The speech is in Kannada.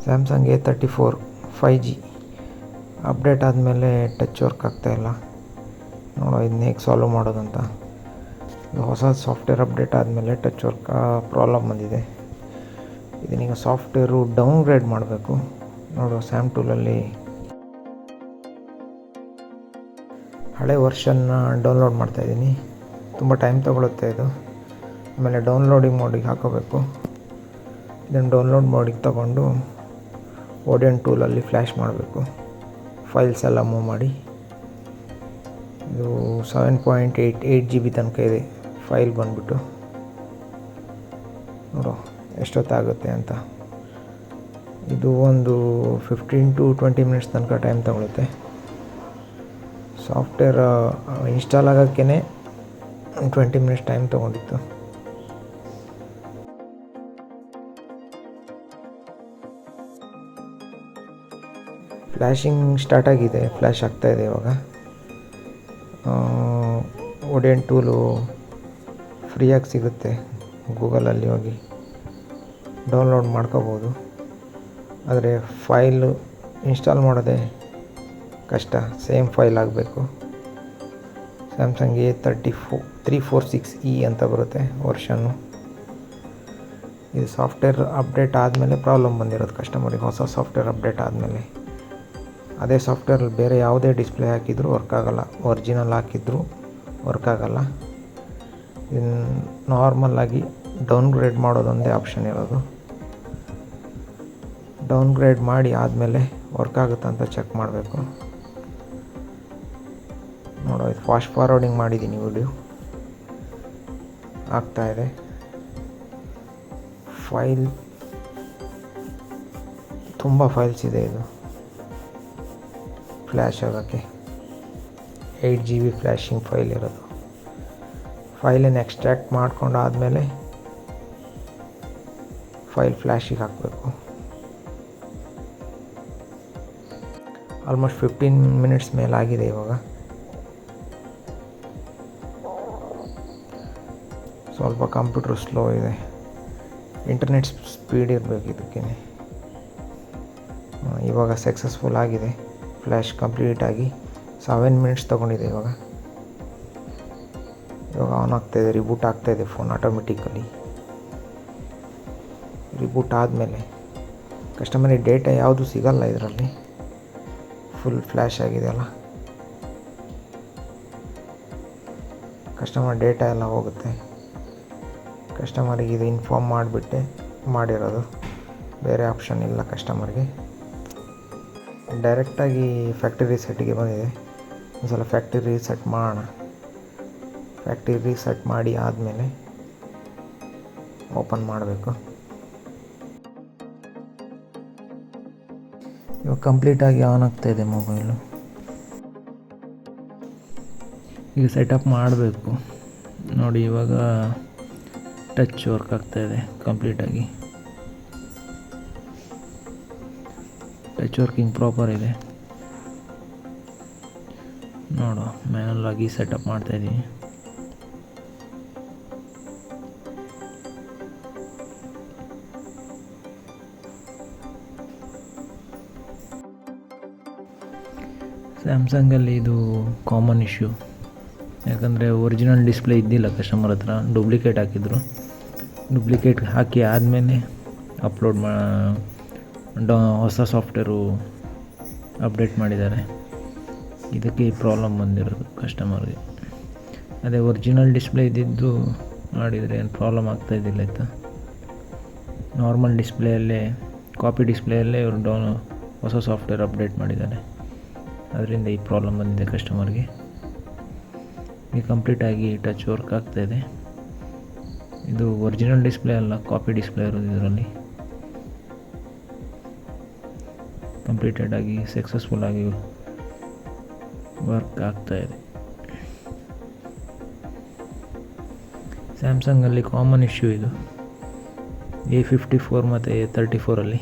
ಸ್ಯಾಮ್ಸಂಗ್ A34 5G ಅಪ್ಡೇಟ್ ಆದಮೇಲೆ ಟಚ್ ವರ್ಕ್ ಆಗ್ತಾಯಿಲ್ಲ. ನೋಡೋ ಇದನ್ನ ಹೇಗೆ ಸಾಲ್ವ್ ಮಾಡೋದಂತ. ಹೊಸ ಸಾಫ್ಟ್ವೇರ್ ಅಪ್ಡೇಟ್ ಆದಮೇಲೆ ಟಚ್ ವರ್ಕ್ ಪ್ರಾಬ್ಲಮ್ ಬಂದಿದೆ. ಇದನ್ನೀಗ ಸಾಫ್ಟ್ವೇರು ಡೌನ್ಗ್ರೇಡ್ ಮಾಡಬೇಕು. ನೋಡು ಸ್ಯಾಮ್ ಟೂಲಲ್ಲಿ ಹಳೆ ವರ್ಷನ್ನ ಡೌನ್ಲೋಡ್ ಮಾಡ್ತಾಯಿದ್ದೀನಿ. ತುಂಬ ಟೈಮ್ ತೊಗೊಳುತ್ತೆ ಇದು. ಆಮೇಲೆ ಡೌನ್ಲೋಡಿಂಗ್ ಮೋಡಿಗೆ ಹಾಕೋಬೇಕು. ಇದನ್ನು ಡೌನ್ಲೋಡ್ ಮೋಡಿಗೆ ತಗೊಂಡು ಓಡಿಯನ್ ಟೂಲಲ್ಲಿ ಫ್ಲ್ಯಾಶ್ ಮಾಡಬೇಕು. ಫೈಲ್ಸ್ ಎಲ್ಲ ಮೂವ್ ಮಾಡಿ. ಇದು 7.88 GB ತನಕ ಇದೆ ಫೈಲ್ ಬಂದುಬಿಟ್ಟು. ನೋಡು ಎಷ್ಟೊತ್ತಾಗುತ್ತೆ ಅಂತ. ಇದು ಒಂದು 15 to 20 ಮಿನಿಟ್ಸ್ ತನಕ ಟೈಮ್ ತಗೊಳುತ್ತೆ. ಸಾಫ್ಟ್ವೇರ್ ಇನ್ಸ್ಟಾಲ್ ಆಗೋಕ್ಕೇ 20 ಮಿನಿಟ್ಸ್ ಟೈಮ್ ತೊಗೊಂಡಿತ್ತು. ಫ್ಲ್ಯಾಶಿಂಗ್ ಸ್ಟಾರ್ಟ್ ಆಗಿದೆ, ಫ್ಲ್ಯಾಶ್ ಆಗ್ತಾಯಿದೆ ಇವಾಗ. ಓಡಿಯನ್ ಟೂಲು ಫ್ರೀಯಾಗಿ ಸಿಗುತ್ತೆ. ಗೂಗಲಲ್ಲಿ ಹೋಗಿ ಡೌನ್ಲೋಡ್ ಮಾಡ್ಕೋಬೋದು. ಆದರೆ ಫೈಲು ಇನ್ಸ್ಟಾಲ್ ಮಾಡೋದೇ ಕಷ್ಟ. ಸೇಮ್ ಫೈಲ್ ಆಗಬೇಕು. ಸ್ಯಾಮ್ಸಂಗ್ A346E ಅಂತ ಬರುತ್ತೆ ವರ್ಷನ್ನು. ಇದು ಸಾಫ್ಟ್ವೇರ್ ಅಪ್ಡೇಟ್ ಆದಮೇಲೆ ಪ್ರಾಬ್ಲಮ್ ಬಂದಿರೋದು ಕಸ್ಟಮರಿಗೆ. ಹೊಸ ಸಾಫ್ಟ್ವೇರ್ ಅಪ್ಡೇಟ್ ಆದಮೇಲೆ ಅದೇ ಸಾಫ್ಟ್ವೇರಲ್ಲಿ ಬೇರೆ ಯಾವುದೇ ಡಿಸ್ಪ್ಲೇ ಹಾಕಿದರೂ ವರ್ಕ್ ಆಗೋಲ್ಲ. ಒರಿಜಿನಲ್ ಹಾಕಿದರೂ ವರ್ಕ್ ಆಗೋಲ್ಲ. ಇನ್ನು ನಾರ್ಮಲ್ಲಾಗಿ ಡೌನ್ಗ್ರೇಡ್ ಮಾಡೋದೊಂದೇ ಆಪ್ಷನ್ ಇರೋದು. ಡೌನ್ಗ್ರೇಡ್ ಮಾಡಿ ಆದಮೇಲೆ ವರ್ಕ್ ಆಗುತ್ತಾ ಅಂತ ಚೆಕ್ ಮಾಡಬೇಕು. ನೋಡೋ ಇದು ಫಾಸ್ಟ್ ಫಾರ್ವರ್ಡಿಂಗ್ ಮಾಡಿದ್ದೀನಿ ವಿಡಿಯೋ. ಆಗ್ತಾಯಿದೆ. ಫೈಲ್ ತುಂಬ ಫೈಲ್ಸ್ ಇದೆ. ಇದು ಫ್ಲ್ಯಾಶ್ ಆಗೋಕ್ಕೆ 8 GB ಫ್ಲ್ಯಾಶಿಂಗ್ ಫೈಲ್ ಇರೋದು. ಫೈಲನ್ನು ಎಕ್ಸ್ಟ್ರಾಕ್ಟ್ ಮಾಡ್ಕೊಂಡು ಆದಮೇಲೆ ಫೈಲ್ ಫ್ಲ್ಯಾಶಿಗೆ ಹಾಕಬೇಕು. ಆಲ್ಮೋಸ್ಟ್ 15 ಮಿನಿಟ್ಸ್ ಮೇಲಾಗಿದೆ ಇವಾಗ. ಸ್ವಲ್ಪ ಕಂಪ್ಯೂಟರ್ ಸ್ಲೋ ಇದೆ. ಇಂಟರ್ನೆಟ್ ಸ್ಪೀಡ್ ಇರಬೇಕು ಇದಕ್ಕೆ. ಇವಾಗ ಸಕ್ಸಸ್ಫುಲ್ ಆಗಿದೆ. ಫ್ಲ್ಯಾಶ್ ಕಂಪ್ಲೀಟಾಗಿ 7 ಮಿನಿಟ್ಸ್ ತೊಗೊಂಡಿದೆ ಇವಾಗ. ಆನ್ ಆಗ್ತಾಯಿದೆ, ರಿಬೂಟ್ ಆಗ್ತಾಯಿದೆ ಫೋನ್ ಆಟೋಮೆಟಿಕಲಿ. ರಿಬೂಟ್ ಆದಮೇಲೆ ಕಸ್ಟಮರಿಗೆ ಡೇಟಾ ಯಾವುದು ಸಿಗಲ್ಲ ಇದರಲ್ಲಿ. ಫುಲ್ ಫ್ಲ್ಯಾಶ್ ಆಗಿದೆಯಲ್ಲ, ಕಸ್ಟಮರ್ ಡೇಟಾ ಎಲ್ಲ ಹೋಗುತ್ತೆ. ಕಸ್ಟಮರಿಗೆ ಇದು ಇನ್ಫಾರ್ಮ್ ಮಾಡಿಬಿಟ್ಟೆ ಮಾಡಿರೋದು. ಬೇರೆ ಆಪ್ಷನ್ ಇಲ್ಲ ಕಸ್ಟಮರ್ಗೆ. ಡೈರೆಕ್ಟಾಗಿ ಫ್ಯಾಕ್ಟ್ರಿ ರೀಸೆಟ್ಗೆ ಬಂದಿದೆ. ಒಂದು ಸಲ ಫ್ಯಾಕ್ಟ್ರಿ ರೀಸೆಟ್ ಮಾಡೋಣ. ಫ್ಯಾಕ್ಟ್ರಿ ರೀಸೆಟ್ ಮಾಡಿ ಆದಮೇಲೆ ಓಪನ್ ಮಾಡಬೇಕು. ಇವಾಗ ಕಂಪ್ಲೀಟಾಗಿ ಆನ್ ಆಗ್ತಾಯಿದೆ ಮೊಬೈಲು. ಈಗ ಸೆಟಪ್ ಮಾಡಬೇಕು. ನೋಡಿ ಇವಾಗ ಟಚ್ ವರ್ಕ್ ಆಗ್ತಾಯಿದೆ ಕಂಪ್ಲೀಟಾಗಿ. ಟಚ್ ವರ್ಕಿಂಗ್ ಪ್ರಾಪರ್ ಇದೆ. ನೋಡು ಮ್ಯಾನುವಲ್ ಆಗಿ ಸೆಟಪ್ ಮಾಡ್ತಾಯಿದ್ದೀನಿ. ಸ್ಯಾಮ್ಸಂಗಲ್ಲಿ ಇದು ಕಾಮನ್ ಇಶ್ಯೂ. ಯಾಕಂದರೆ ಒರಿಜಿನಲ್ ಡಿಸ್ಪ್ಲೇ ಇದ್ದಿಲ್ಲ ಕಸ್ಟಮರ್ ಹತ್ರ. ಡೂಪ್ಲಿಕೇಟ್ ಹಾಕಿದ್ರು. ಡೂಪ್ಲಿಕೇಟ್ ಹಾಕಿ ಆದಮೇಲೆ ಅಪ್ಲೋಡ್ ಹೊಸ ಸಾಫ್ಟ್ವೇರು ಅಪ್ಡೇಟ್ ಮಾಡಿದ್ದಾರೆ. ಇದಕ್ಕೆ ಈ ಪ್ರಾಬ್ಲಮ್ ಬಂದಿರೋದು ಕಸ್ಟಮರ್ಗೆ. ಅದೇ ಒರಿಜಿನಲ್ ಡಿಸ್ಪ್ಲೇ ಇದ್ದಿದ್ದು ಮಾಡಿದರೆ ಏನು ಪ್ರಾಬ್ಲಮ್ ಆಗ್ತಾಯಿದ್ದಿಲ್ಲ ಆಯಿತಾ. ನಾರ್ಮಲ್ ಡಿಸ್ಪ್ಲೇಯಲ್ಲೇ, ಕಾಪಿ ಡಿಸ್ಪ್ಲೇಯಲ್ಲೇ ಇವರು ಹೊಸ ಸಾಫ್ಟ್ವೇರ್ ಅಪ್ಡೇಟ್ ಮಾಡಿದ್ದಾರೆ. ಅದರಿಂದ ಈ ಪ್ರಾಬ್ಲಮ್ ಬಂದಿದೆ ಕಸ್ಟಮರ್ಗೆ. ಈಗ ಕಂಪ್ಲೀಟಾಗಿ ಟಚ್ ವರ್ಕ್ ಆಗ್ತಾಯಿದೆ. ಇದು ಒರಿಜಿನಲ್ ಡಿಸ್ಪ್ಲೇ ಅಲ್ಲ, ಕಾಪಿ ಡಿಸ್ಪ್ಲೇ ಇರೋದು ಇದರಲ್ಲಿ. ಕಂಪ್ಲೀಟೆಡಾಗಿ ಸಕ್ಸಸ್ಫುಲ್ಲಾಗಿ ವರ್ಕ್ ಆಗ್ತಾಯಿದೆ. ಸ್ಯಾಮ್ಸಂಗಲ್ಲಿ ಕಾಮನ್ ಇಶ್ಯೂ ಇದು. A54 ಮತ್ತು A34